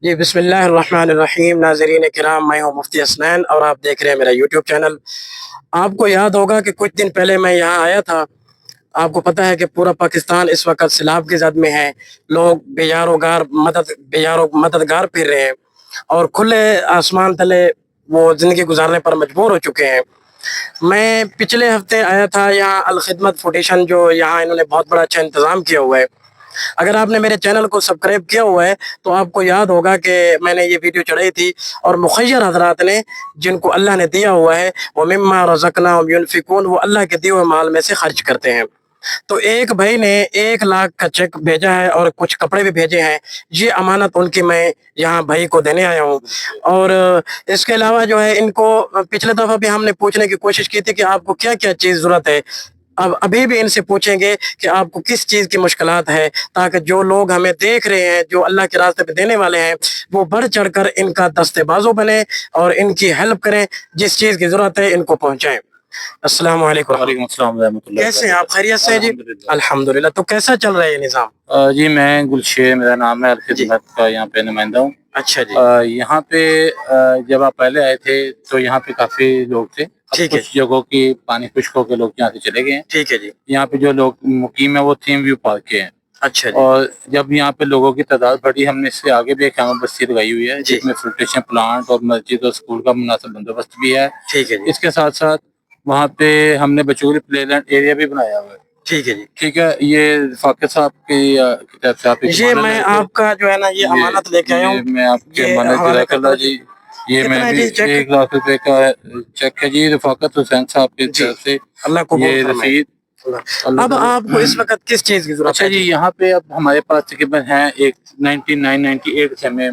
جی بسم اللہ الرحمن الرحیم، ناظرین کرام، میں ہوں مفتی حسنین اور آپ دیکھ رہے ہیں میرا یوٹیوب چینل۔ آپ کو یاد ہوگا کہ کچھ دن پہلے میں یہاں آیا تھا۔ آپ کو پتہ ہے کہ پورا پاکستان اس وقت سیلاب کی زد میں ہے، لوگ بے یار و مددگار پھر رہے ہیں اور کھلے آسمان تلے وہ زندگی گزارنے پر مجبور ہو چکے ہیں۔ میں پچھلے ہفتے آیا تھا یہاں الخدمت فاؤنڈیشن، جو یہاں انہوں نے بہت بڑا اچھا انتظام کیا ہوا ہے۔ اگر آپ نے میرے چینل کو سبسکرائب کیا ہوا ہے تو آپ کو یاد ہوگا کہ میں نے یہ ویڈیو چڑھائی تھی اور مخیر حضرات نے، جن کو اللہ نے دیا ہوا ہے، وہ مما رزقناہم ينفقون، وہ اللہ کے دیے ہوئے مال میں سے خرچ کرتے ہیں۔ تو ایک بھائی نے 1 لاکھ کا چیک بھیجا ہے اور کچھ کپڑے بھی بھیجے ہیں۔ یہ امانت ان کی میں یہاں بھائی کو دینے آیا ہوں۔ اور اس کے علاوہ جو ہے، ان کو پچھلے دفعہ بھی ہم نے پوچھنے کی کوشش کی تھی کہ آپ کو کیا کیا چیز ضرورت ہے۔ ابھی بھی ان سے پوچھیں گے کہ آپ کو کس چیز کی مشکلات ہے، تاکہ جو لوگ ہمیں دیکھ رہے ہیں، جو اللہ کے راستے پہ دینے والے ہیں، وہ بڑھ چڑھ کر ان کا دستے بازو بنے اور ان کی ہیلپ کریں، جس چیز کی ضرورت ہے ان کو پہنچائیں۔ السلام علیکم۔ وعلیکم السلام ورحمۃ اللہ کیسے ہیں آپ؟ وبرکاتہ۔ خیریت سے ہیں؟ جی الحمدللہ۔ الحمدللہ۔ تو کیسا چل رہا ہے یہ نظام؟ جی میں گلشیر میرا نام ہے، جی الخدمت کا یہاں پہ نمائندہ ہوں۔ اچھا جی، یہاں پہ جب آپ پہلے آئے تھے تو یہاں پہ کافی لوگ تھے۔ اب ٹھیک ہے کچھ جگہوں کی پانی خشک ہو کے لوگ یہاں سے چلے گئے ہیں۔ ٹھیک ہے جی، یہاں پہ جو لوگ مقیم ہیں وہ تھیم ویو پارک کے ہیں۔ اچھا جی اور جب یہاں پہ لوگوں کی تعداد بڑھی، ہم نے اس سے آگے بھی ایک خیمہ بستی لگائی ہوئی ہے، جی، جس میں فلٹریشن پلانٹ اور مسجد اور اسکول کا مناسب بندوبست بھی ہے۔ ٹھیک ہے جی، اس کے ساتھ ساتھ وہاں پہ ہم نے بچوں کے لیے پلے لینڈ ایریا بھی بنایا ہوا ہے۔ ٹھیک ہے جی۔ ٹھیک ہے، یہ فاقر صاحب کی طرف سے آپ یہ میں آپ کا جو ہے نا یہ امانت لے کے آیا ہوں۔ یہ میں آپ کے یہ مانت حوالہ جزاک کر اللہ دو جی۔ یہ کتنا میں ہے بھی جی چیک؟ 1 لاکھ روپے کا چیک ہے جی، رفاقت حسین صاحب کی جی، طرف سے اللہ قبول یہ فرمائے۔ رسید۔ اب آپ کو اس وقت کس چیز کی ضرورت اچھا ہے جی، جی؟ یہاں پہ اب ہمارے پاس تقریباً ہیں ایک 99 98 خیمے